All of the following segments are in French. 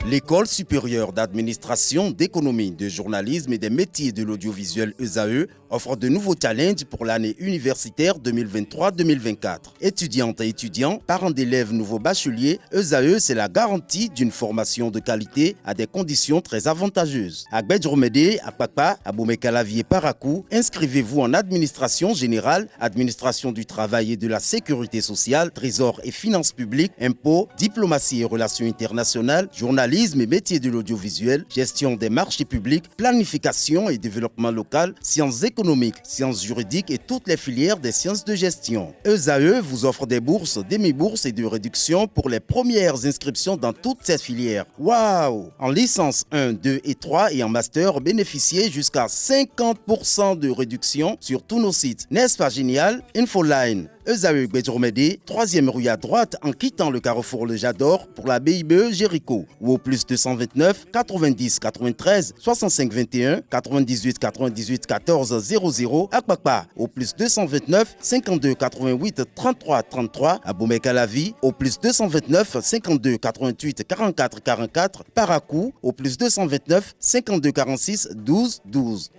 L'École supérieure d'administration, d'économie, de journalisme et des métiers de l'audiovisuel ESAE offre de nouveaux challenges pour l'année universitaire 2023-2024. Étudiantes et étudiants, parents d'élèves nouveaux bacheliers, ESAE, c'est la garantie d'une formation de qualité à des conditions très avantageuses. À Gbedjromede, à Papa, à Boumekalavi et Parakou, inscrivez-vous en administration générale, administration du travail et de la sécurité sociale, trésor et finances publiques, impôts, diplomatie et relations internationales, journalisme et métiers de l'audiovisuel, gestion des marchés publics, planification et développement local, sciences économiques, sciences juridiques et toutes les filières des sciences de gestion. ESAE vous offre des bourses, demi-bourses et de réductions pour les premières inscriptions dans toutes ces filières. Waouh! En licence 1, 2 et 3 et en master, bénéficiez jusqu'à 50% de réduction sur tous nos sites. N'est-ce pas génial? Infoline. ESAE Gbedjromede, 3e rue à droite en quittant le carrefour Le Jador pour la BIBE Jéricho ou au plus 229 90 93 65 21 98 98 14 00 à Kpakpa au plus 229 52 88 33 33 à Boumekalavi au plus 229 52 88 44 44 Parakou au plus 229 52 46 12 12.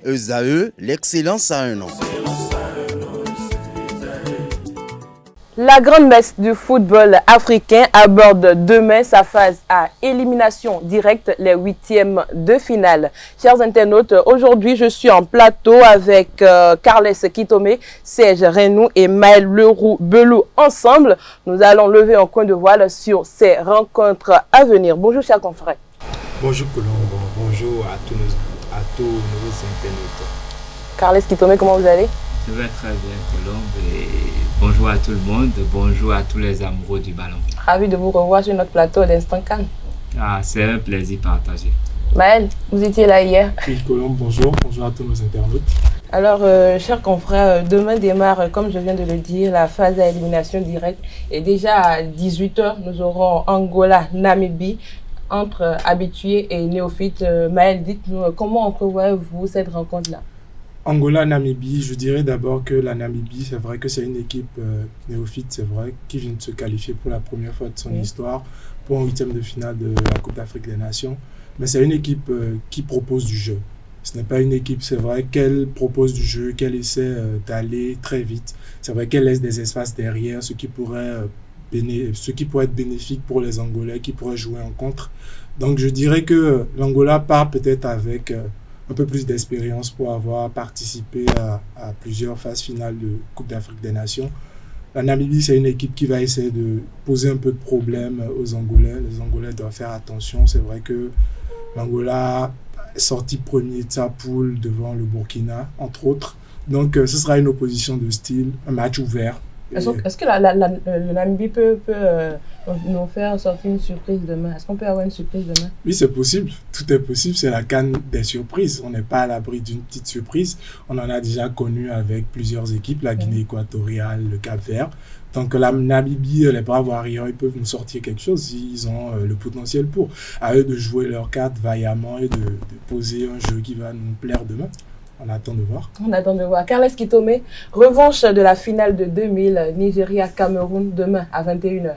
ESAE, l'excellence à un nom. La grande messe du football africain aborde demain sa phase à élimination directe, les huitièmes de finale. Chers internautes, aujourd'hui je suis en plateau avec Carles Kitome, Serge Renou et Maël Leroux-Belou. Ensemble, nous allons lever un coin de voile sur ces rencontres à venir. Bonjour chers confrères. Bonjour Colombe, bonjour à tous nos internautes. Carles Kitome, comment vous allez? Je vais très bien Colombe et bonjour à tout le monde, bonjour à tous les amoureux du ballon. Ravi de vous revoir sur notre plateau d'Instant Cannes. C'est un plaisir partagé. Maël, vous étiez là hier. Oui Colombe, bonjour à tous nos internautes. Alors, chers confrères, demain démarre, comme je viens de le dire, la phase à élimination directe. Et déjà à 18h, nous aurons Angola, Namibie, entre habitués et néophytes. Maël, dites-nous, comment entrevoyez-vous cette rencontre-là? Angola-Namibie, je dirais d'abord que la Namibie, c'est vrai que c'est une équipe néophyte, c'est vrai, qui vient de se qualifier pour la première fois de son histoire pour un huitième de finale de la Coupe d'Afrique des Nations. Mais c'est une équipe qui propose du jeu. Ce n'est pas une équipe, c'est vrai, qu'elle propose du jeu, qu'elle essaie d'aller très vite. C'est vrai qu'elle laisse des espaces derrière, ce qui pourrait être bénéfique pour les Angolais, qui pourraient jouer en contre. Donc je dirais que l'Angola part peut-être avec un peu plus d'expérience pour avoir participé à plusieurs phases finales de Coupe d'Afrique des Nations. La Namibie, c'est une équipe qui va essayer de poser un peu de problème aux Angolais. Les Angolais doivent faire attention. C'est vrai que l'Angola est sorti premier de sa poule devant le Burkina, entre autres. Donc, ce sera une opposition de style, un match ouvert. Est-ce que le Namibie peut nous faire sortir une surprise demain? Est-ce qu'on peut avoir une surprise demain? Oui, c'est possible. Tout est possible. C'est la CAN des surprises. On n'est pas à l'abri d'une petite surprise. On en a déjà connu avec plusieurs équipes, la Guinée équatoriale, le Cap-Vert. Donc la Namibie, les braves warriors, ils peuvent nous sortir quelque chose. Ils ont le potentiel pour. À eux de jouer leur carte vaillamment et de poser un jeu qui va nous plaire demain. On attend de voir. On attend de voir. Carles Kitome, revanche de la finale de 2000, Nigeria-Cameroun, demain à 21h.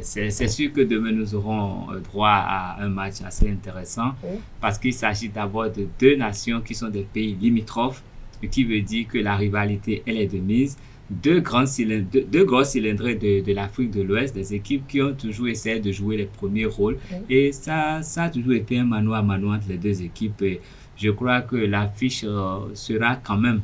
C'est sûr que demain nous aurons droit à un match assez intéressant parce qu'il s'agit d'abord de deux nations qui sont des pays limitrophes, ce qui veut dire que la rivalité elle est de mise. Deux gros cylindrés de l'Afrique de l'Ouest, des équipes qui ont toujours essayé de jouer les premiers rôles et ça a toujours été un mano à mano entre les deux équipes. Et je crois que l'affiche sera quand même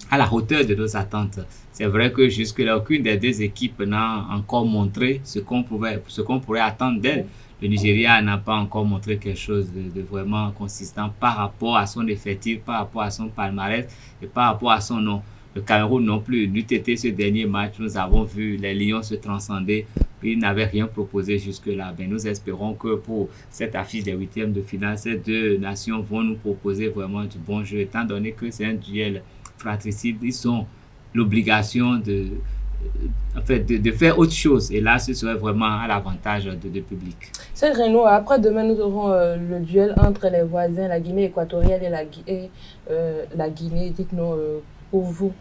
à la hauteur de nos attentes. C'est vrai que jusque-là, aucune des deux équipes n'a encore montré ce qu'on pourrait attendre d'elle. Le Nigeria n'a pas encore montré quelque chose de vraiment consistant par rapport à son effectif, par rapport à son palmarès et par rapport à son nom. Le Cameroun non plus. L'UTT, ce dernier match, nous avons vu les Lions se transcender. Ils n'avaient rien proposé jusque-là. Mais nous espérons que pour cette affiche des huitièmes de finale, ces deux nations vont nous proposer vraiment du bon jeu. Étant donné que c'est un duel fratricide, ils ont l'obligation de faire autre chose. Et là, ce serait vraiment à l'avantage de public. C'est Renaud, après demain, nous aurons le duel entre les voisins, la Guinée équatoriale et la Guinée. Dites-nous, pour vous,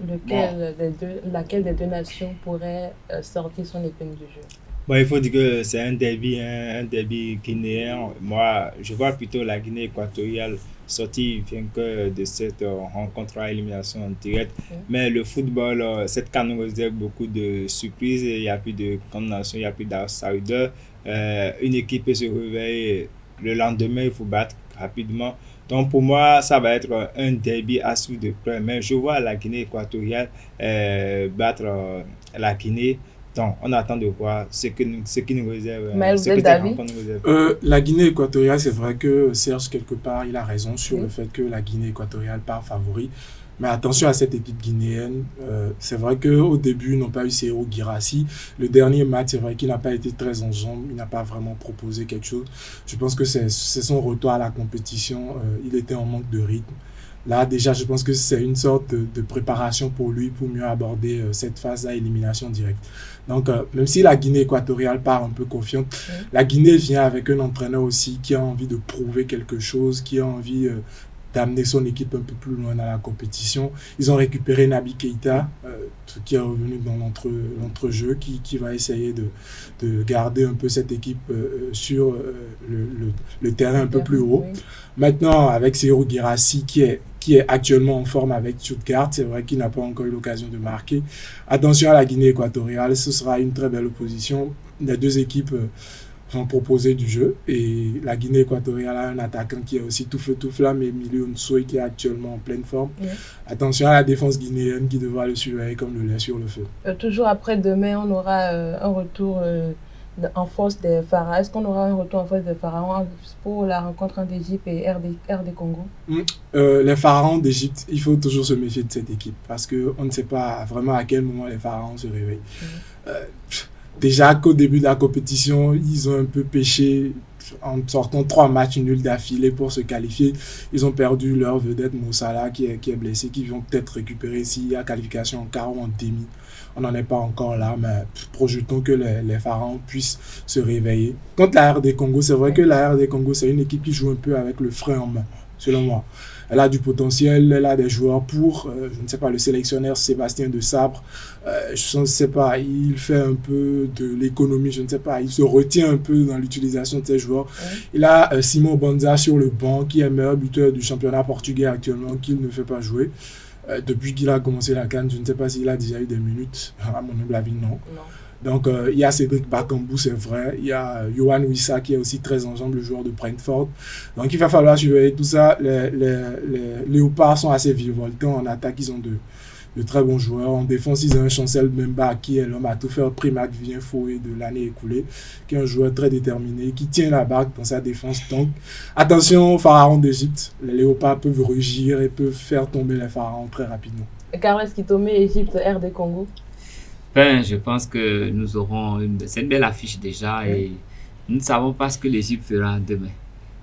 laquelle des deux nations pourrait sortir son épingle du jeu? Bon, il faut dire que c'est un derby guinéen. Moi, je vois plutôt la Guinée équatoriale sortie vainqueur de cette rencontre à élimination directe. Mais le football, cette CAN nous réserve beaucoup de surprises. Il n'y a plus de condamnation, il n'y a plus d'outsider. Une équipe peut se réveiller le lendemain, il faut battre rapidement. Donc pour moi, ça va être un derby à suivre de près. Mais je vois la Guinée équatoriale battre la Guinée. Donc, on attend de voir ce qui nous réserve. Mais ce que cette rencontre nous réserve. La Guinée équatoriale, c'est vrai que Serge, quelque part, il a raison sur le fait que la Guinée équatoriale part favori. Mais attention à cette équipe guinéenne. C'est vrai qu'au début, ils n'ont pas eu Serhou Guirassy. Le dernier match, c'est vrai qu'il n'a pas été très en jambes. Il n'a pas vraiment proposé quelque chose. Je pense que c'est son retour à la compétition. Il était en manque de rythme. Là, déjà, je pense que c'est une sorte de préparation pour lui pour mieux aborder cette phase à élimination directe. Donc, même si la Guinée équatoriale part un peu confiante, la Guinée vient avec un entraîneur aussi qui a envie de prouver quelque chose, qui a envie d'amener son équipe un peu plus loin dans la compétition. Ils ont récupéré Naby Keïta, qui est revenu dans l'entrejeu, qui va essayer de garder un peu cette équipe sur le terrain un peu plus haut. Oui. Maintenant, avec Serhou Guirassy, qui est actuellement en forme avec Stuttgart, c'est vrai qu'il n'a pas encore eu l'occasion de marquer. Attention à la Guinée équatoriale, ce sera une très belle opposition. Les deux équipes vont proposer du jeu et la Guinée équatoriale a un attaquant qui est aussi tout feu tout flamme, Emilio Nsoué, qui est actuellement en pleine forme. Oui. Attention à la défense guinéenne qui devra le surveiller comme le lait sur le feu. Toujours après-demain, on aura un retour en force des Pharaons. Est-ce qu'on aura un retour en force des Pharaons pour la rencontre entre Égypte et RD Congo? Les Pharaons d'Égypte, il faut toujours se méfier de cette équipe parce qu'on ne sait pas vraiment à quel moment les Pharaons se réveillent. Déjà qu'au début de la compétition, ils ont un peu pêché en sortant 3 matchs nuls d'affilée pour se qualifier. Ils ont perdu leur vedette Moussala qui est blessé, qui vont peut-être récupérer s'il y a qualification en quart ou en demi. On n'en est pas encore là, mais projetons que les Pharaons puissent se réveiller. Contre la RD Congo, c'est vrai que la RD Congo, c'est une équipe qui joue un peu avec le frein en main, selon moi. Elle a du potentiel, elle a des joueurs pour, je ne sais pas, le sélectionneur Sébastien de Sabre, je ne sais pas, il fait un peu de l'économie, je ne sais pas, il se retient un peu dans l'utilisation de ses joueurs. Il a Simon Banza sur le banc, qui est meilleur buteur du championnat portugais actuellement, qu'il ne fait pas jouer. Depuis qu'il a commencé la CAN, je ne sais pas s'il a déjà eu des minutes, à mon humble avis, non. Donc, il y a Cédric Bakambu, c'est vrai. Il y a Yohan Wissa qui est aussi très en jambes, le joueur de Brentford. Donc, il va falloir surveiller tout ça. Les Léopards sont assez virevoltants. En attaque, ils ont de très bons joueurs. En défense, ils ont un Chancel Mbemba qui est l'homme à tout faire, Primac Vivien Foué de l'année écoulée, qui est un joueur très déterminé, qui tient la barque dans sa défense. Donc, attention aux Pharaons d'Égypte. Les Léopards peuvent rugir et peuvent faire tomber les Pharaons très rapidement. Carles Kitome, Égypte, RD Congo. Je pense que nous aurons c'est une belle affiche déjà et nous ne savons pas ce que l'Égypte fera demain.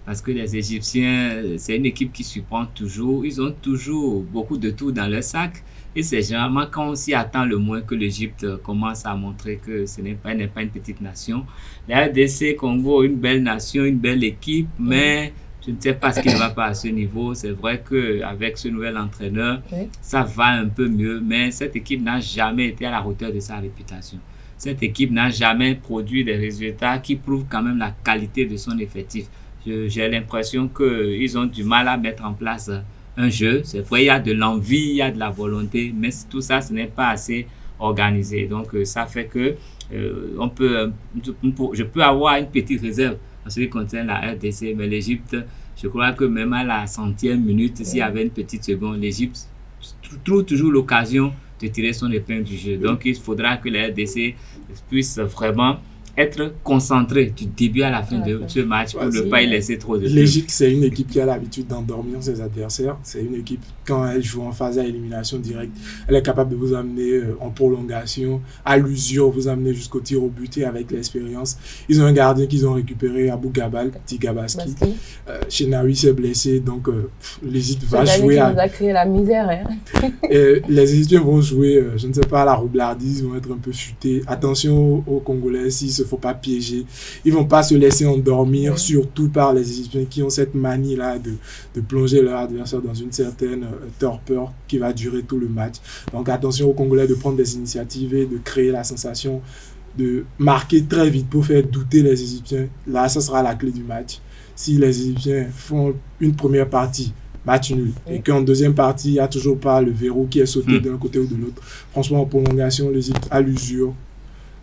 Parce que les Égyptiens, c'est une équipe qui surprend toujours. Ils ont toujours beaucoup de tout dans leur sac. Et c'est généralement quand on s'y attend le moins que l'Égypte commence à montrer que ce n'est pas une petite nation. La RDC Congo, une belle nation, une belle équipe, mais je ne sais pas ce qui ne va pas à ce niveau. C'est vrai qu'avec ce nouvel entraîneur, ça va un peu mieux, mais cette équipe n'a jamais été à la hauteur de sa réputation. Cette équipe n'a jamais produit des résultats qui prouvent quand même la qualité de son effectif. J'ai l'impression qu'ils ont du mal à mettre en place un jeu. C'est vrai, il y a de l'envie, il y a de la volonté, mais tout ça, ce n'est pas assez organisé. Donc, ça fait que je peux avoir une petite réserve en ce qui concerne la RDC, mais l'Égypte, je crois que même à la 100e minute, s'il y avait une petite seconde, l'Égypte trouve toujours l'occasion de tirer son épingle du jeu. Donc, il faudra que la RDC puisse vraiment être concentré du début à la fin de ce match pour ne pas y laisser trop de temps. L'Égypte, c'est une équipe qui a l'habitude d'endormir ses adversaires. C'est une équipe, quand elle joue en phase à élimination directe, elle est capable de vous amener en prolongation, à l'usure, vous amener jusqu'au tir au but et avec l'expérience. Ils ont un gardien qu'ils ont récupéré, Abou Gabal, Tigabaski. Chenaoui s'est blessé, donc l'Égypte va jouer. Qui nous a créé la misère. Hein. Les Égyptiens vont jouer, je ne sais pas, à la roublardise, ils vont être un peu futés. Attention aux Congolais, s'ils se faut pas piéger. Ils vont pas se laisser endormir, surtout par les Égyptiens qui ont cette manie-là de plonger leur adversaire dans une certaine torpeur qui va durer tout le match. Donc attention aux Congolais de prendre des initiatives et de créer la sensation de marquer très vite pour faire douter les Égyptiens. Là, ça sera la clé du match. Si les Égyptiens font une première partie, match nul, et qu'en deuxième partie, il n'y a toujours pas le verrou qui est sauté d'un côté ou de l'autre, franchement, en prolongation, l'Égypte a l'usure.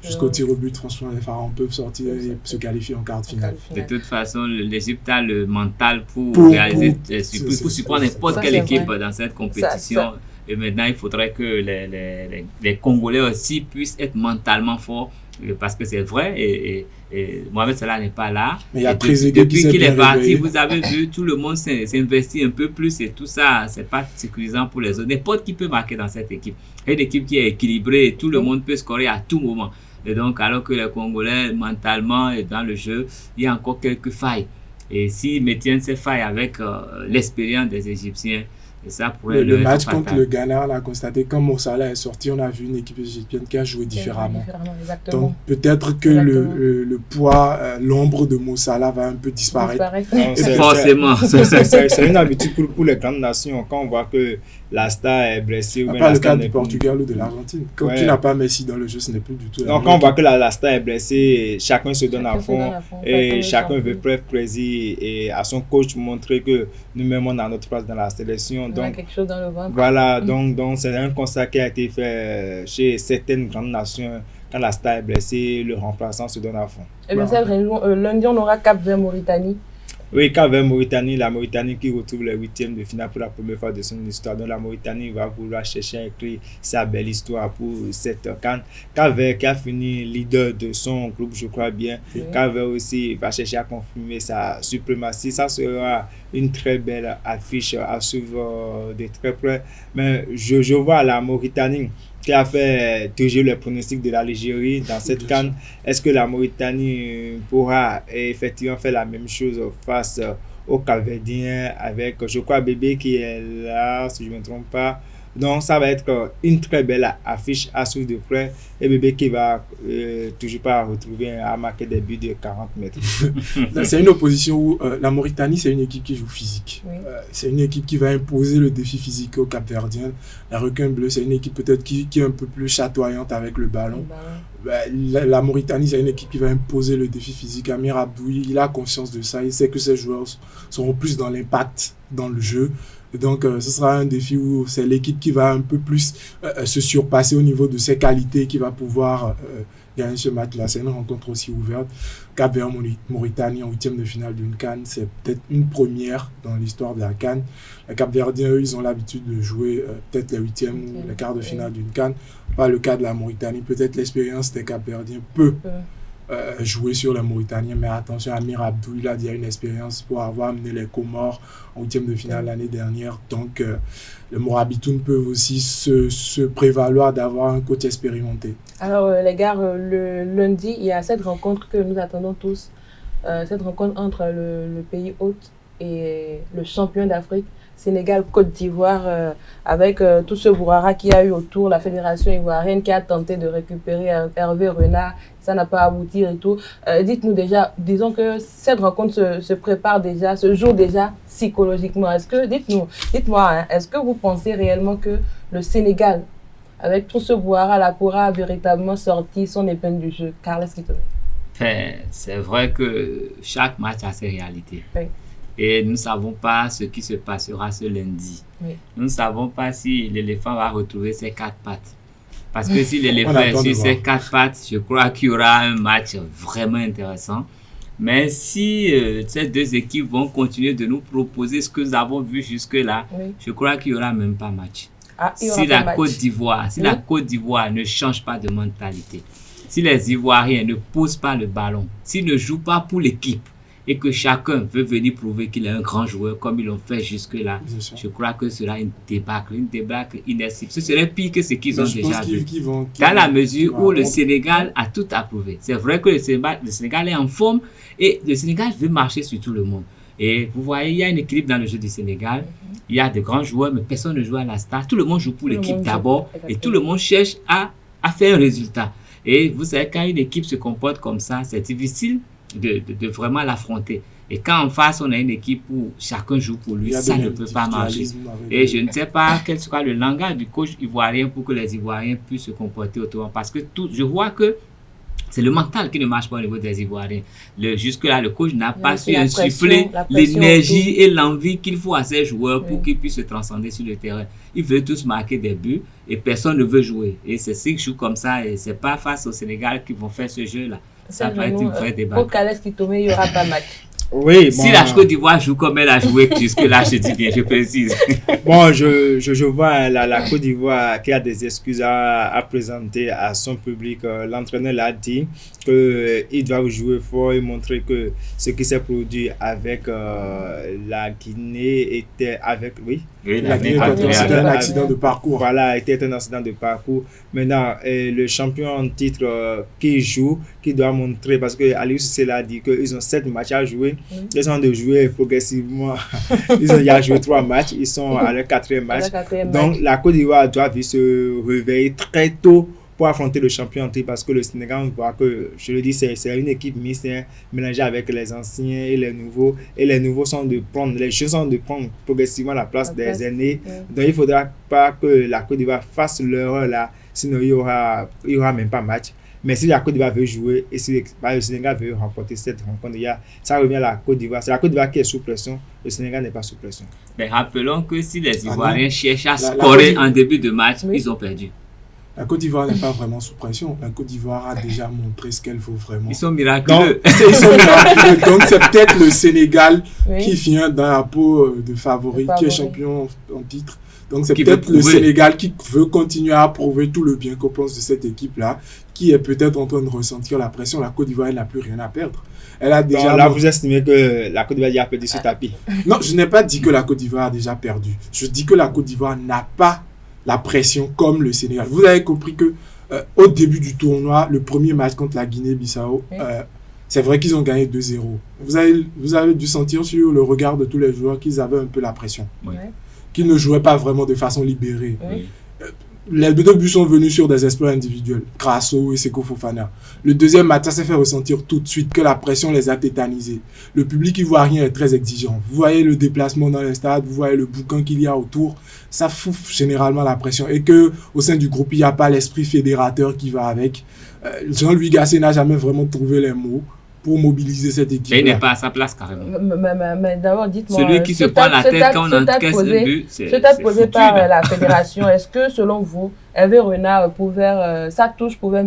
Jusqu'au tir au but, franchement, les Pharaons peuvent sortir et se qualifier en quart de finale. De toute façon, l'Égypte a le mental pour réaliser, pour supporter n'importe quelle équipe dans cette compétition. Et maintenant, il faudrait que les Congolais aussi puissent être mentalement forts, parce que c'est vrai, et Mohamed Salah n'est pas là. Mais il y a depuis qu'il est parti, vous avez vu, tout le monde s'investit un peu plus, et tout ça, c'est pas sécurisant pour les autres. N'importe qui peut marquer dans cette équipe. Il y a une équipe qui est équilibrée, et tout le monde peut scorer à tout moment. Et donc, alors que les Congolais, mentalement et dans le jeu, il y a encore quelques failles. Et s'ils maintiennent ces failles avec l'expérience des Égyptiens, et ça pourrait le match contre le Ghana, on a constaté quand Mo Salah est sorti, on a vu une équipe égyptienne qui a joué différemment. Donc peut-être que le poids, l'ombre de Mo Salah va un peu disparaître. Forcément. C'est une habitude pour les grandes nations. Quand on voit que la star est blessée. Pas le cas du Portugal ou de l'Argentine. Quand tu n'as pas Messi dans le jeu, ce n'est plus du tout. Donc quand on voit que la star est blessée, chacun se donne à fond et chacun veut faire plaisir et à son coach montrer que nous-mêmes on a notre place dans la sélection. On a quelque chose dans le ventre. Voilà, donc c'est un constat qui a été fait chez certaines grandes nations. Quand la star est blessée, le remplaçant se donne à fond. Et bien, lundi, on aura Cap-Vert-Mauritanie. Oui, Cap-Vert-Mauritanie, la Mauritanie qui retrouve les huitièmes de finale pour la première fois de son histoire. Donc la Mauritanie va vouloir chercher à écrire sa belle histoire pour cette CAN. Cap-Vert qui a fini leader de son groupe, je crois bien. Oui. Cap-Vert aussi va chercher à confirmer sa suprématie. Ça sera une très belle affiche à suivre de très près. Mais je vois la Mauritanie qui a fait toujours le pronostic de l'Algérie dans cette CAN. Est-ce que la Mauritanie pourra effectivement faire la même chose face aux Cap-Verdiens avec, je crois, Bébé qui est là, si je ne me trompe pas. Donc, ça va être une très belle affiche à suivre de près. Et Bébé qui va toujours pas retrouver à marquer des buts de 40 mètres. C'est une opposition où la Mauritanie, c'est une équipe qui joue physique. Oui. C'est une équipe qui va imposer le défi physique aux Cap-Verdiens. La Requin Bleu, c'est une équipe peut-être qui est un peu plus chatoyante avec le ballon. La Mauritanie, c'est une équipe qui va imposer le défi physique. Amir Abdoui, il a conscience de ça. Il sait que ses joueurs seront plus dans l'impact dans le jeu. Et donc, ce sera un défi où c'est l'équipe qui va un peu plus se surpasser au niveau de ses qualités qui va pouvoir gagner ce match-là. C'est une rencontre aussi ouverte. Cap-Vert Mauritanie en huitième de finale d'une CAN, c'est peut-être une première dans l'histoire de la CAN. Les Cap-Verdiens, eux, ils ont l'habitude de jouer peut-être les huitièmes ou les quarts de finale d'une CAN. Pas le cas de la Mauritanie. Peut-être l'expérience des Cap-Verdiens peut jouer sur les Mauritaniens, mais attention, Amir Abdoui, il a une expérience pour avoir amené les Comores en huitième de finale l'année dernière. Donc, les Morabitoun peuvent aussi se prévaloir d'avoir un coach expérimenté. Alors, les gars, le lundi, il y a cette rencontre que nous attendons tous, cette rencontre entre le pays hôte et le champion d'Afrique, Sénégal-Côte d'Ivoire, avec tout ce brouhaha qu'il y a eu autour, la fédération ivoirienne qui a tenté de récupérer Hervé Renard, ça n'a pas abouti et tout. Dites-nous déjà, disons que cette rencontre se prépare déjà, se joue déjà psychologiquement. Dites-moi, est-ce que vous pensez réellement que le Sénégal, avec tout ce brouhaha, pourra véritablement sortir son épingle du jeu? Carles Kitone. C'est vrai que chaque match a ses réalités. Oui. Et nous ne savons pas ce qui se passera ce lundi. Oui. Nous ne savons pas si l'éléphant va retrouver ses quatre pattes. Parce que si l'éléphant est sur ses quatre pattes, je crois qu'il y aura un match vraiment intéressant. Mais si ces deux équipes vont continuer de nous proposer ce que nous avons vu jusque-là, je crois qu'il n'y aura même pas match. Si la Côte d'Ivoire ne change pas de mentalité, si les Ivoiriens ne posent pas le ballon, s'ils ne jouent pas pour l'équipe, et que chacun veut venir prouver qu'il est un grand joueur comme ils l'ont fait jusque-là, je crois que ce sera une débâcle inestimable. Ce serait pire que ce qu'ils ont déjà vu. Dans la mesure où le Sénégal a tout approuvé. C'est vrai que le Sénégal est en forme et le Sénégal veut marcher sur tout le monde. Et vous voyez, il y a un équilibre dans le jeu du Sénégal. Il y a de grands joueurs, mais personne ne joue à la star. Tout le monde joue pour l'équipe d'abord et tout le monde cherche à faire un résultat. Et vous savez, quand une équipe se comporte comme ça, c'est difficile de vraiment l'affronter. Et quand en face, on a une équipe où chacun joue pour lui, ça ne peut pas marcher. Et je ne sais pas quel sera le langage du coach ivoirien pour que les Ivoiriens puissent se comporter autrement. Parce que je vois que C'est le mental qui ne marche pas au niveau des Ivoiriens. Jusque-là, le coach n'a pas su la insuffler pression, la pression l'énergie autour. et l'envie qu'il faut à ces joueurs pour Oui. qu'ils puissent se transcender sur le terrain. Ils veulent tous marquer des buts et personne ne veut jouer. Et c'est ceux qui jouent comme ça et c'est pas face au Sénégal qu'ils vont faire ce jeu-là. Ça va être une vraie débat. Au Calais Kitome, il n'y aura pas match. Oui, Si la Côte d'Ivoire joue comme elle a joué jusque-là, je dis bien, je précise. bon, je vois la Côte d'Ivoire qui a des excuses à présenter à son public. L'entraîneur l'a dit qu'ils doivent jouer fort et montrer que ce qui s'est produit avec la Guinée était avec... Oui, La Guinée équatoriale, c'était un accident de parcours. Voilà, était un accident de parcours. Maintenant, le champion en titre qui joue, qui doit montrer, parce que Aliou Cissé l'a dit qu'ils ont 7 matchs à jouer. Ils ont de jouer progressivement. Ils ont déjà joué 3 matchs. Ils sont à leur 4e match. Donc, la Côte d'Ivoire doit se réveiller très tôt pour affronter le champion en titre, parce que le Sénégal, on voit que, je le dis, c'est une équipe mixte, mélangée avec les anciens et les nouveaux. Et les nouveaux sont de prendre, les jeunes sont de prendre progressivement la place des aînés. Donc, il ne faudra pas que la Côte d'Ivoire fasse l'erreur là, sinon il y aura même pas match. Mais si la Côte d'Ivoire veut jouer et si le Sénégal veut remporter cette rencontre, ça revient à la Côte d'Ivoire. C'est la Côte d'Ivoire qui est sous pression, le Sénégal n'est pas sous pression. Mais rappelons que si les Ivoiriens cherchent à La scorer en début de match, ils ont perdu. La Côte d'Ivoire n'est pas vraiment sous pression. La Côte d'Ivoire a déjà montré ce qu'elle vaut vraiment. Ils sont miraculeux. Ils sont miraculeux. Donc c'est peut-être le Sénégal qui vient dans la peau de favori, qui est champion en titre. Donc c'est peut-être le Sénégal qui veut continuer à prouver tout le bien qu'on pense de cette équipe-là, qui est peut-être en train de ressentir la pression. La Côte d'Ivoire, elle n'a plus rien à perdre. Elle a déjà... Donc là, vous estimez que la Côte d'Ivoire a perdu ce tapis? Non, je n'ai pas dit que la Côte d'Ivoire a déjà perdu. Je dis que la Côte d'Ivoire n'a pas la pression comme le Sénégal. Vous avez compris que au début du tournoi, le premier match contre la Guinée-Bissau, c'est vrai qu'ils ont gagné 2-0. Vous avez dû sentir sur le regard de tous les joueurs qu'ils avaient un peu la pression. Oui. Qu'ils ne jouaient pas vraiment de façon libérée. Oui. Les 2 buts sont venus sur des exploits individuels, Grasso et Seko Fofana. Le deuxième match, ça s'est fait ressentir tout de suite que la pression les a tétanisés. Le public ivoirien est très exigeant. Vous voyez le déplacement dans les stades, vous voyez le boucan qu'il y a autour. Ça fout généralement la pression. Et qu'au sein du groupe, il n'y a pas l'esprit fédérateur qui va avec. Jean-Louis Gasset n'a jamais vraiment trouvé les mots pour mobiliser cette équipe. Mais il n'est pas à sa place carrément. Mais d'abord, dites-moi. Celui qui se prend la tête quand on encaisse un but, c'est posé par la fédération. Est-ce que, selon vous, Hervé Renard sa touche pouvait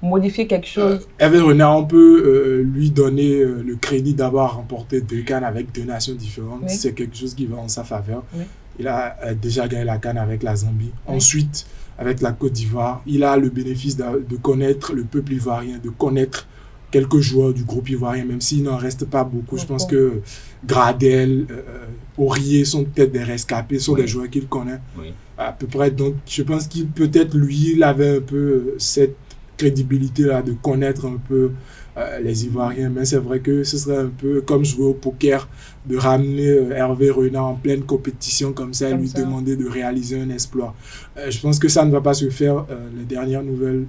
modifier quelque chose? Hervé Renard, on peut lui donner le crédit d'avoir remporté 2 CAN avec 2 nations différentes. Oui. C'est quelque chose qui va en sa faveur. Oui. Il a déjà gagné la CAN avec la Zambie. Oui. Ensuite, avec la Côte d'Ivoire, il a le bénéfice de connaître le peuple ivoirien, de connaître quelques joueurs du groupe ivoirien, même s'il n'en reste pas beaucoup. Je pense que Gradel, Aurier sont peut-être des rescapés, sont des joueurs qu'il connaît à peu près. Donc, je pense qu'il peut-être, lui, il avait un peu cette crédibilité-là de connaître un peu les Ivoiriens. Mais c'est vrai que ce serait un peu comme jouer au poker, de ramener Hervé Renard en pleine compétition comme ça et lui demander de réaliser un exploit. Je pense que ça ne va pas se faire. Les dernières nouvelles,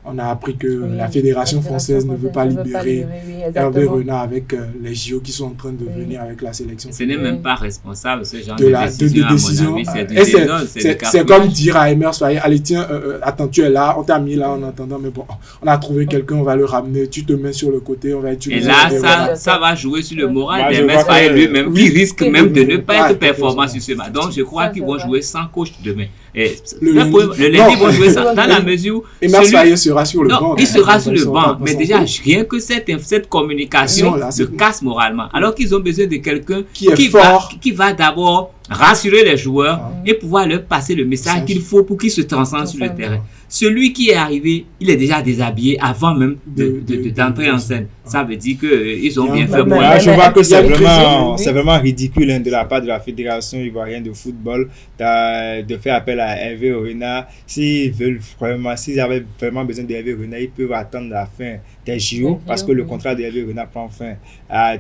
on a appris que la Fédération française ne veut pas libérer Hervé Renard avec les JO qui sont en train de venir avec la sélection. Ce n'est même pas responsable, ce genre de décision. C'est comme dire à Emer Soyer, allez tiens, attends, tu es là, on t'a mis là en attendant, mais bon, on a trouvé quelqu'un, on va le ramener, tu te mets sur le côté, on va utiliser... Et là, ça va jouer sur le moral d'Emer Soyer lui-même, qui risque même de ne pas être performant sur ce match. Donc je crois qu'ils vont jouer sans coach demain. Le lundi, ils vont jouer ça dans la mesure où... Emer Soyer sera sur le banc. Il sera sur le banc, mais déjà, rien que cette communication se casse moralement. Alors qu'ils ont besoin de quelqu'un qui va d'abord rassurer les joueurs et pouvoir leur passer le message qu'il faut pour qu'ils se transcendent sur le terrain. Celui qui est arrivé, il est déjà déshabillé avant même d'entrer en scène. Ça veut dire qu'ils ont bien fait. Je vois que c'est vraiment ridicule de la part de la Fédération ivoirienne de football de faire appel à Hervé Renard. S'ils avaient vraiment besoin d'Hervé Renard, ils peuvent attendre la fin des JO, parce que le contrat d'Hervé Renard prend fin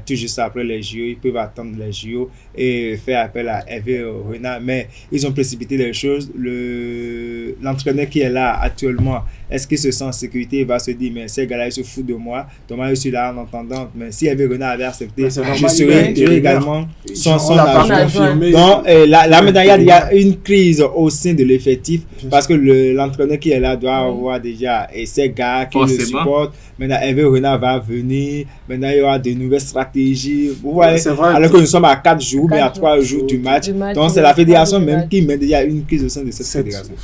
tout juste après les JO. Ils peuvent attendre les JO et faire appel à Hervé Renard, mais ils ont précipité les choses. L'entraîneur qui est là actuellement est-ce qu'il se sent en sécurité? Il va se dire, mais ces gars-là, ils se foutent de moi. Thomas, je suis là en entendant. Mais si Hervé Renard avait accepté, je serais également son agent. Donc, là, maintenant, il y a une crise au sein de l'effectif parce que l'entraîneur qui est là doit avoir déjà et ces gars qui le supportent. Maintenant, Hervé Renard va venir. Maintenant, il y aura de nouvelles stratégies. Vous voyez, alors que nous sommes à 4 jours, mais à 3 jours du match. Donc, c'est la fédération même qui met déjà une crise au sein de cette fédération.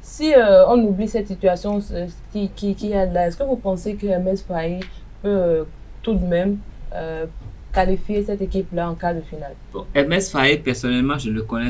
Si on oublie cette situation qui est là, est-ce que vous pensez que MS Faye peut tout de même qualifier cette équipe-là en quart de finale? Bon, MS Faye, personnellement, je ne le connais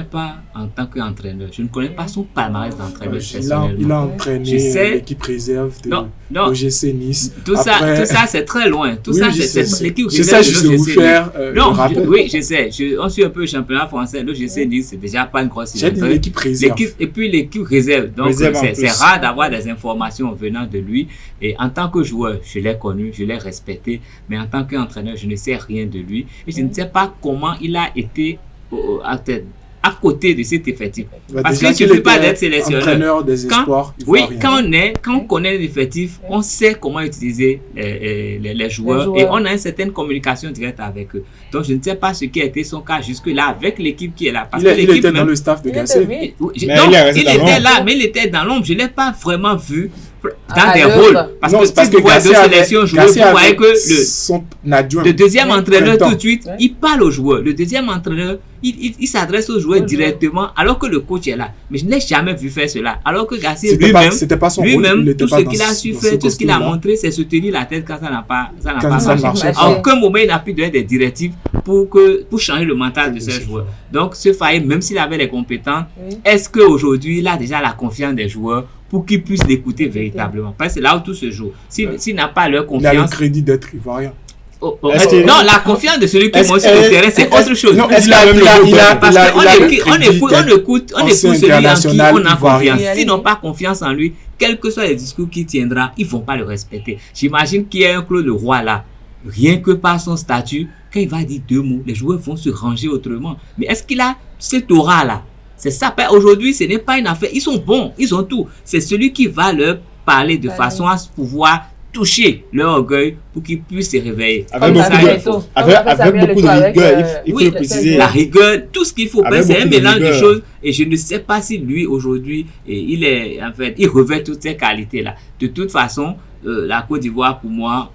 pas en tant qu'entraîneur. Je ne connais pas son palmarès d'entraîneur personnellement. Il a entraîné l'équipe réserve de l'OGC Nice. Tout ça, c'est très loin. Tout ça, c'est l'équipe réserve de l'OGC Nice. Non, oui, je sais. On suit un peu le championnat français. L'OGC Nice, c'est déjà pas une grosse équipe. J'ai dit l'équipe réserve. Et puis l'équipe réserve. Donc, c'est rare d'avoir des informations venant de lui. Et en tant que joueur, je l'ai connu, je l'ai respecté. Mais en tant qu'entraîneur, je ne sais rien de lui. Et je ne sais pas comment il a été à côté de cet effectif. Parce qu'il ne suffit pas d'être sélectionneur. Quand on connaît l'effectif, on sait comment utiliser les joueurs et on a une certaine communication directe avec eux. Donc je ne sais pas ce qui a été son cas jusque-là avec l'équipe qui est là. Parce il était dans le staff de Gasset. Il était là, mais il était dans l'ombre. Je ne l'ai pas vraiment vu dans des rôles. Parce que Gasset deux sélections jouées, vous voyez que le deuxième entraîneur tout de suite, il parle aux joueurs. Le deuxième entraîneur, il s'adresse aux joueurs directement alors que le coach est là. Mais je n'ai jamais vu faire cela. Alors que Gasset lui-même, tout ce qu'il a su faire, tout ce qu'il a montré, c'est se tenir la tête quand ça n'a pas marché. À aucun moment, il n'a pu donner des directives pour changer le mental de ces joueurs. Donc, ce Faye, même s'il avait les compétences, est-ce qu'aujourd'hui, il a déjà la confiance des joueurs pour qu'ils puissent l'écouter véritablement? Parce que c'est là où tout se joue. S'il n'a pas leur confiance... Il a le crédit d'être ivoirien. Non, la confiance de celui qui monte sur le terrain, c'est autre chose. Non, on écoute celui en qui on a confiance. S'ils n'ont pas confiance en lui, quels que soient les discours qu'il tiendra, ils ne vont pas le respecter. J'imagine qu'il y a un Claude Leroy là, rien que par son statut, quand il va dire 2 mots, les joueurs vont se ranger autrement. Mais est-ce qu'il a cette aura-là? C'est ça. Aujourd'hui, ce n'est pas une affaire. Ils sont bons, ils ont tout. C'est celui qui va leur parler de façon à pouvoir toucher leur orgueil pour qu'ils puissent se réveiller. Avec beaucoup de rigueur, il faut le préciser. La rigueur, tout ce qu'il faut. C'est un mélange de choses. Et je ne sais pas si lui, aujourd'hui, il revêt toutes ces qualités-là. De toute façon, la Côte d'Ivoire, pour moi,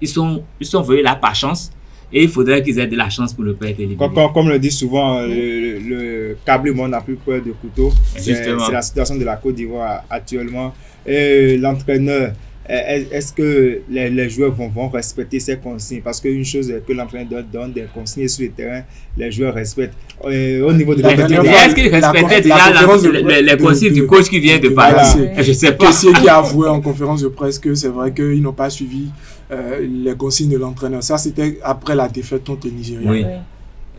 ils sont venus là par chance. Et il faudrait qu'ils aient de la chance pour ne pas être éliminés. Comme le dit souvent, le câblement n'a plus peur de couteau. C'est la situation de la Côte d'Ivoire actuellement. L'entraîneur, est-ce que les joueurs vont respecter ces consignes? Parce qu'une chose est que l'entraîneur donne des consignes sur le terrain, les joueurs respectent. Au niveau de est-ce qu'il respectait déjà les consignes du coach qui vient de parler? Je ne sais pas. Kessié qui a avoué en conférence de presse que c'est vrai qu'ils n'ont pas suivi les consignes de l'entraîneur. Ça, c'était après la défaite contre le Nigeria. Oui.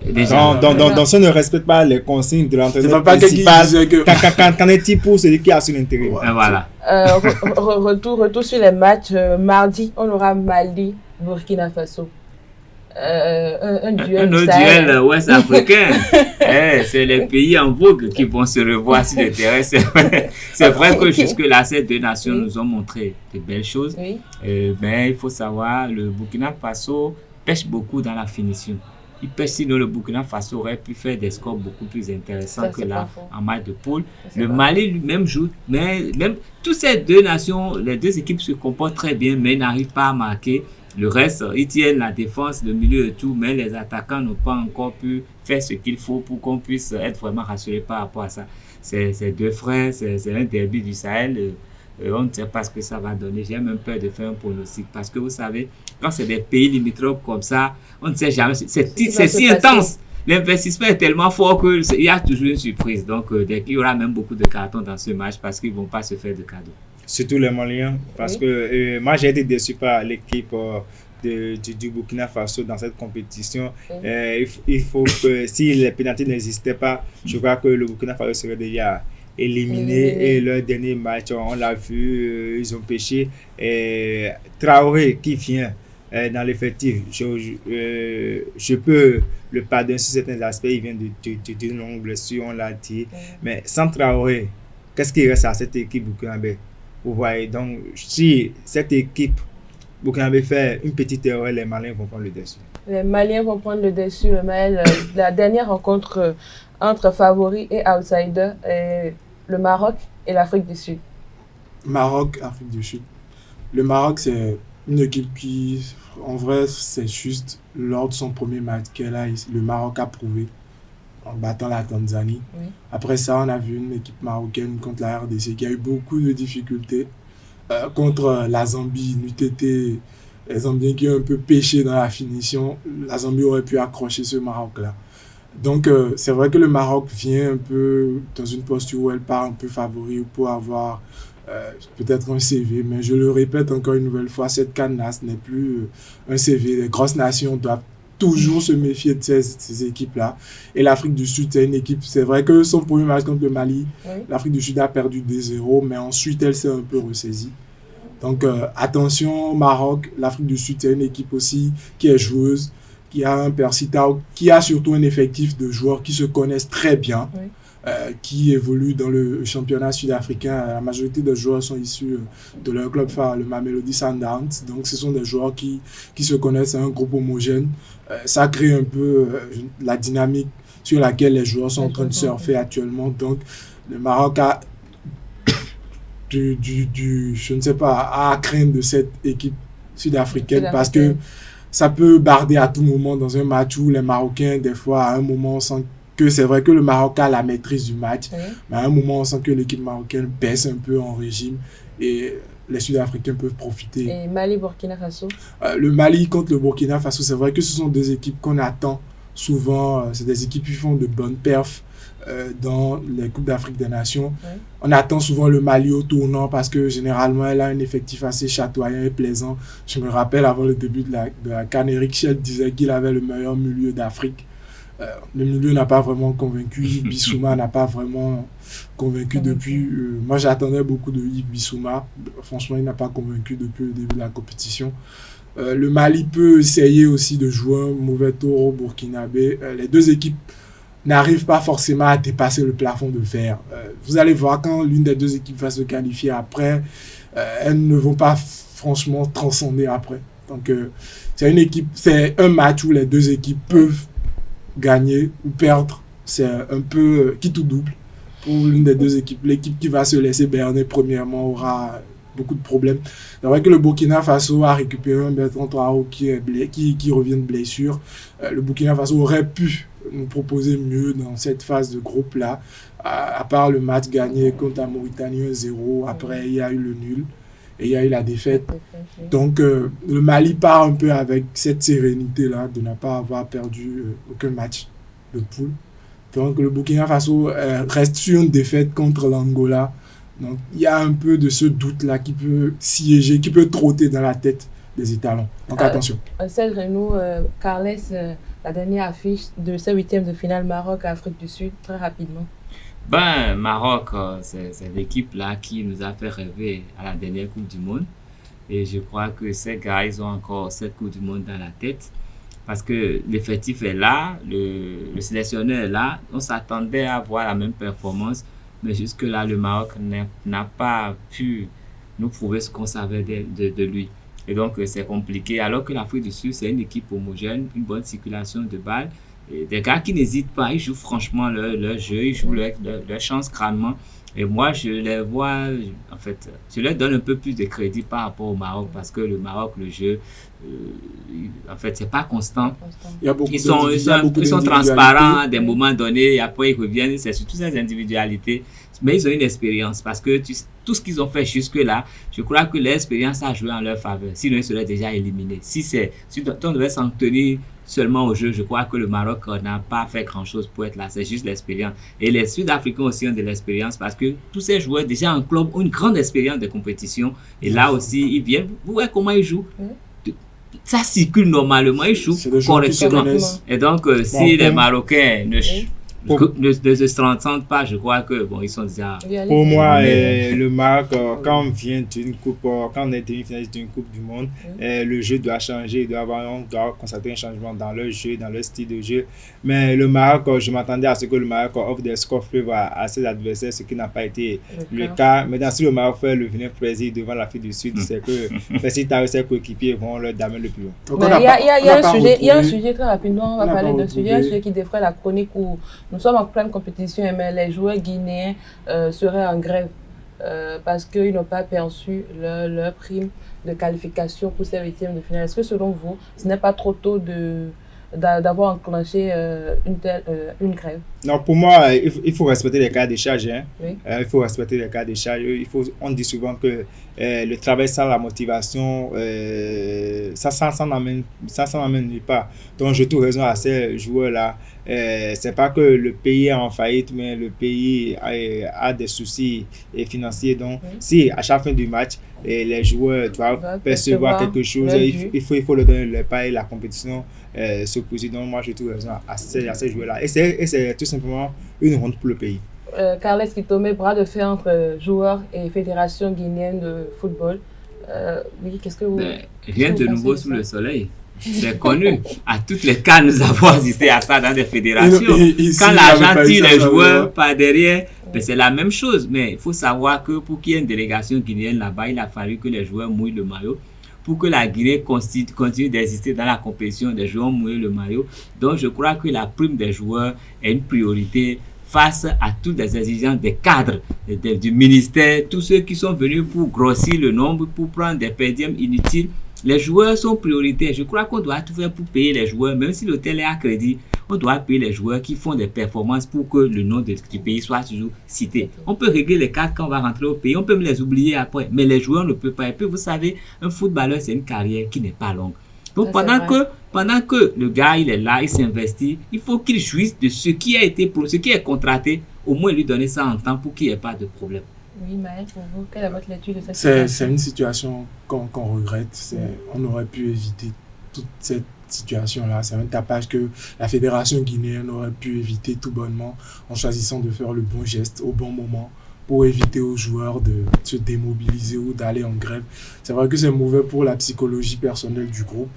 Donc, ça ne respecte pas les consignes de l'entraîneur principal. Qu'en est-il pour celui qui a sur l'intérêt? Voilà. Retour sur les matchs. Mardi, on aura Mali, Burkina Faso. Un duel ouest-africain. C'est les pays en vogue qui vont se revoir sur le terrain. C'est vrai que jusque-là, ces deux nations nous ont montré de belles choses. Mais il faut savoir, le Burkina Faso pêche beaucoup dans la finition. Il pêche, sinon le Burkina Faso aurait pu faire des scores beaucoup plus intéressants que là en match de poule. Le Mali lui-même joue, mais même toutes ces deux nations, les deux équipes se comportent très bien, mais n'arrivent pas à marquer. Le reste, ils tiennent la défense, le milieu et tout, mais les attaquants n'ont pas encore pu faire ce qu'il faut pour qu'on puisse être vraiment rassuré par rapport à ça. C'est deux frères, c'est un derby du Sahel. On ne sait pas ce que ça va donner. J'ai même peur de faire un pronostic parce que vous savez, quand c'est des pays limitrophes comme ça, on ne sait jamais. C'est si intense. L'investissement est tellement fort qu'il y a toujours une surprise. Donc, il y aura même beaucoup de cartons dans ce match parce qu'ils ne vont pas se faire de cadeaux. Surtout les Maliens, parce que moi j'ai été déçu par l'équipe du Burkina Faso dans cette compétition. Il faut que si les pénalités n'existaient pas, je crois que le Burkina Faso serait déjà éliminé. Et leur dernier match, on l'a vu, ils ont pêché. Traoré qui vient dans l'effectif. Je peux le pardonner sur certains aspects. Il vient de longues blessures, on l'a dit. Mais sans Traoré, qu'est-ce qui reste à cette équipe burkinabé? Vous voyez, donc si cette équipe burkinabé fait une petite erreur, les Maliens vont prendre le dessus. Les Maliens vont prendre le dessus, Maël. La dernière rencontre entre favoris et outsiders est le Maroc et l'Afrique du Sud. Maroc, Afrique du Sud. Le Maroc, c'est une équipe qui, en vrai, c'est juste lors de son premier match le Maroc a prouvé en battant la Tanzanie. Oui. Après ça, on a vu une équipe marocaine contre la RDC qui a eu beaucoup de difficultés. Contre la Zambie, l'UTT, les Zambiens qui ont un peu pêché dans la finition, la Zambie aurait pu accrocher ce Maroc-là. Donc, c'est vrai que le Maroc vient un peu dans une posture où elle part un peu favori pour avoir peut-être un CV, mais je le répète encore une nouvelle fois, cette CAN n'est plus un CV. Les grosses nations doivent toujours se méfier de ces équipes-là. Et l'Afrique du Sud, c'est une équipe, c'est vrai que son premier match contre le Mali, l'Afrique du Sud a perdu 2-0, mais ensuite elle s'est un peu ressaisie. Donc attention au Maroc, l'Afrique du Sud, c'est une équipe aussi qui est joueuse, qui a un Persitao, qui a surtout un effectif de joueurs qui se connaissent très bien. Oui. Qui évoluent dans le championnat sud-africain. La majorité des joueurs sont issus de leur club phare, le Mamelodi Sundowns. Donc, ce sont des joueurs qui se connaissent, c'est un groupe homogène. Ça crée un peu la dynamique sur laquelle les joueurs sont en train de surfer actuellement. Donc, le Maroc a je ne sais pas, à craindre de cette équipe sud-africaine parce que ça peut barder à tout moment dans un match où les Marocains, des fois, à un moment, sont que c'est vrai que le Maroc a la maîtrise du match, mais à un moment, on sent que l'équipe marocaine baisse un peu en régime et les Sud-Africains peuvent profiter. Et Mali-Burkina Faso? Le Mali contre le Burkina Faso, c'est vrai que ce sont deux équipes qu'on attend souvent. C'est des équipes qui font de bonnes perfs dans les Coupes d'Afrique des Nations. On attend souvent le Mali au tournant parce que généralement, elle a un effectif assez chatoyant et plaisant. Je me rappelle, avant le début de la CAN, Eric Schell disait qu'il avait le meilleur milieu d'Afrique. Le milieu n'a pas vraiment convaincu, Bissouma n'a pas vraiment convaincu depuis. Moi, j'attendais beaucoup de Yves Bissouma. Franchement, il n'a pas convaincu depuis le début de la compétition. Le Mali peut essayer aussi de jouer un mauvais tour au Burkinabé. Les deux équipes n'arrivent pas forcément à dépasser le plafond de verre. Vous allez voir, quand l'une des deux équipes va se qualifier après, elles ne vont pas franchement transcender après. Donc, c'est un match où les deux équipes peuvent gagner ou perdre. C'est un peu qui tout double pour l'une des deux équipes. L'équipe qui va se laisser berner premièrement aura beaucoup de problèmes. C'est vrai que le Burkina Faso a récupéré un Bertrand Traoré qui revient de blessure. Le Burkina Faso aurait pu nous proposer mieux dans cette phase de groupe-là, à part le match gagné contre la Mauritanie 1-0. Après, il y a eu le nul et il y a eu la défaite. Donc, le Mali part un peu avec cette sérénité-là de ne pas avoir perdu aucun match de poule. Donc, le Burkina Faso reste sur une défaite contre l'Angola. Donc, il y a un peu de ce doute-là qui peut siéger, qui peut trotter dans la tête des Étalons. Donc, attention. Serge Renaud, Carles, la dernière affiche de ce huitième de finale Maroc-Afrique du Sud, très rapidement. Maroc, c'est l'équipe là qui nous a fait rêver à la dernière Coupe du Monde. Et je crois que ces gars, ils ont encore cette Coupe du Monde dans la tête. Parce que l'effectif est là, le sélectionneur est là. On s'attendait à voir la même performance. Mais jusque-là, le Maroc n'a pas pu nous prouver ce qu'on savait de lui. Et donc, c'est compliqué. Alors que l'Afrique du Sud, c'est une équipe homogène, une bonne circulation de balles. Et des gars qui n'hésitent pas, ils jouent franchement leur jeu, ils jouent leur chance crânement. Et moi, je les vois, en fait, je leur donne un peu plus de crédit par rapport au Maroc parce que le Maroc, le jeu, en fait, c'est pas constant. Ils sont transparents à des moments donnés et après ils reviennent. C'est surtout ces individualités. Mais ils ont une expérience parce que tout ce qu'ils ont fait jusque-là, je crois que l'expérience a joué en leur faveur. Sinon, ils seraient déjà éliminés. Si on devait s'en tenir seulement au jeu, je crois que le Maroc n'a pas fait grand-chose pour être là. C'est juste l'expérience. Et les Sud-Africains aussi ont de l'expérience parce que tous ces joueurs déjà en club ont une grande expérience de compétition. Et là aussi, ils viennent. Vous voyez comment ils jouent. Ça circule normalement, ils jouent correctement. Et donc, si les Marocains Ne se sentent pas, je crois que bon, ils sont déjà. Pour moi, le Maroc, quand on vient d'une coupe, quand on est demi-finaliste d'une coupe du monde, le jeu doit changer, on doit constater un changement dans leur jeu, dans leur style de jeu. Mais le Maroc, je m'attendais à ce que le Maroc offre des scores fleuves à ses adversaires, ce qui n'a pas été le cas. Maintenant, si le Maroc fait le venir plaisir devant l'Afrique du Sud, c'est que si tu as ses coéquipiers vont leur damer le plus haut. Il y a un sujet très rapidement, on va parler d'un sujet, un sujet qui défrait la chronique où nous sommes en pleine compétition, mais les joueurs guinéens seraient en grève parce qu'ils n'ont pas perçu leur prime de qualification pour ces huitièmes de finale. Est-ce que selon vous, ce n'est pas trop tôt d'avoir enclenché une grève? Non, pour moi, il faut respecter les cas de charge. Hein. Oui. Il faut respecter les cas de charge. On dit souvent que le travail sans la motivation, ça n'emmène nulle part. Donc, je trouve raison à ces joueurs-là. C'est pas que le pays est en faillite, mais le pays a des soucis financiers. Donc, si à chaque fin du match, les joueurs doivent percevoir quelque chose, il faut leur donner le pas et la compétition se poursuit. Donc, moi, je trouve raison à ces joueurs-là. Et c'est tout simplement une honte pour le pays. Carles Kitome, bras de fer entre joueurs et fédération guinéenne de football. Oui, qu'est-ce que vous... Rien de nouveau sous le soleil. C'est connu. À toutes les cas, nous avons assisté à ça dans des fédérations. Quand l'argent tire les joueurs par derrière, c'est la même chose. Mais il faut savoir que pour qu'il y ait une délégation guinéenne là-bas, il a fallu que les joueurs mouillent le maillot. Pour que la Guinée continue d'exister dans la compétition, des joueurs mouillent le maillot. Donc, je crois que la prime des joueurs est une priorité face à toutes les exigences des cadres du ministère, tous ceux qui sont venus pour grossir le nombre, pour prendre des perdièmes inutiles. Les joueurs sont prioritaires. Je crois qu'on doit tout faire pour payer les joueurs, même si l'hôtel est à crédit. On doit payer les joueurs qui font des performances pour que le nom du pays soit toujours cité. On peut régler les cadres quand on va rentrer au pays, on peut me les oublier après, mais les joueurs ne peuvent pas. Et puis vous savez, un footballeur, c'est une carrière qui n'est pas longue. Donc pendant que le gars il est là, il s'investit, il faut qu'il jouisse de ce qui a été ce qui est contraté, au moins lui donner ça en temps pour qu'il n'y ait pas de problème. Oui, Maël, pour vous, quelle est votre lecture de cette situation? C'est une situation qu'on regrette. On aurait pu éviter toute cette situation-là. C'est un tapage que la fédération guinéenne aurait pu éviter tout bonnement en choisissant de faire le bon geste au bon moment pour éviter aux joueurs de se démobiliser ou d'aller en grève. C'est vrai que c'est mauvais pour la psychologie personnelle du groupe.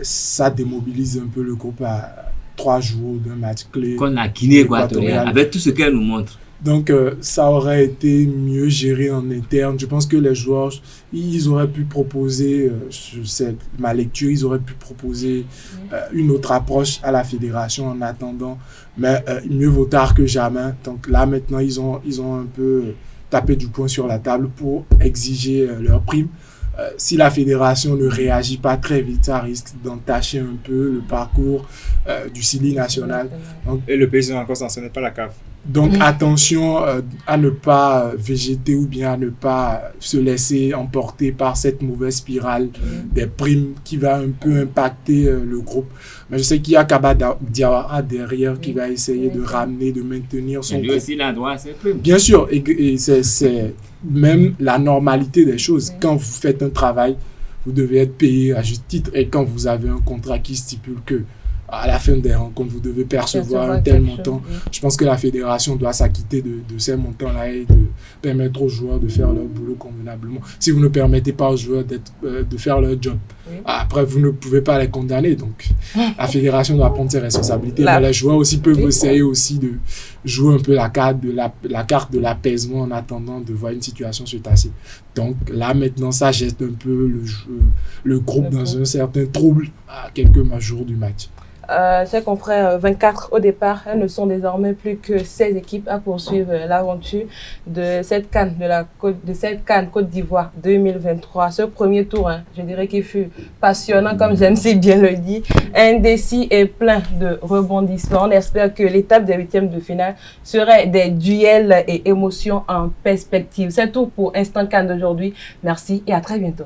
Ça démobilise un peu le groupe à 3 jours d'un match clé. Comme la Guinée équatoriale, avec tout ce qu'elle nous montre. Donc, ça aurait été mieux géré en interne. Je pense que les joueurs, ils auraient pu proposer, c'est ma lecture, ils auraient pu proposer une autre approche à la fédération en attendant. Mais mieux vaut tard que jamais. Donc là, maintenant, ils ont un peu tapé du poing sur la table pour exiger leur prime. Si la fédération ne réagit pas très vite, ça risque d'entacher un peu le parcours du Sili national. Donc, et le pays encore sanctionné par la CAF. Donc attention à ne pas végéter ou bien à ne pas se laisser emporter par cette mauvaise spirale des primes qui va un peu impacter le groupe. Mais je sais qu'il y a Kaba Diawara derrière qui va essayer de ramener, de maintenir son groupe. Lui aussi, il a droit à ses primes. Bien sûr, et c'est même la normalité des choses. Quand vous faites un travail, vous devez être payé à juste titre. Et quand vous avez un contrat qui stipule que à la fin des rencontres, vous devez percevoir un tel montant. Je pense que la fédération doit s'acquitter de ces montants-là et de permettre aux joueurs de faire leur boulot convenablement. Si vous ne permettez pas aux joueurs de faire leur job, après, vous ne pouvez pas les condamner. Donc, la fédération doit prendre ses responsabilités. Mais les joueurs aussi peuvent essayer aussi de jouer un peu la carte de l'apaisement en attendant de voir une situation se tasser. Donc, là, maintenant, ça jette un peu le groupe dans un certain trouble à quelques jours du match. Chers confrères, 24 au départ, elles ne sont désormais plus que 16 équipes à poursuivre l'aventure de cette CAN, Côte d'Ivoire 2023. Ce premier tour, je dirais qu'il fut passionnant, comme j'aime si bien le dire, indécis et plein de rebondissements. On espère que l'étape des huitièmes de finale serait des duels et émotions en perspective. C'est tout pour Instant CAN d'aujourd'hui. Merci et à très bientôt.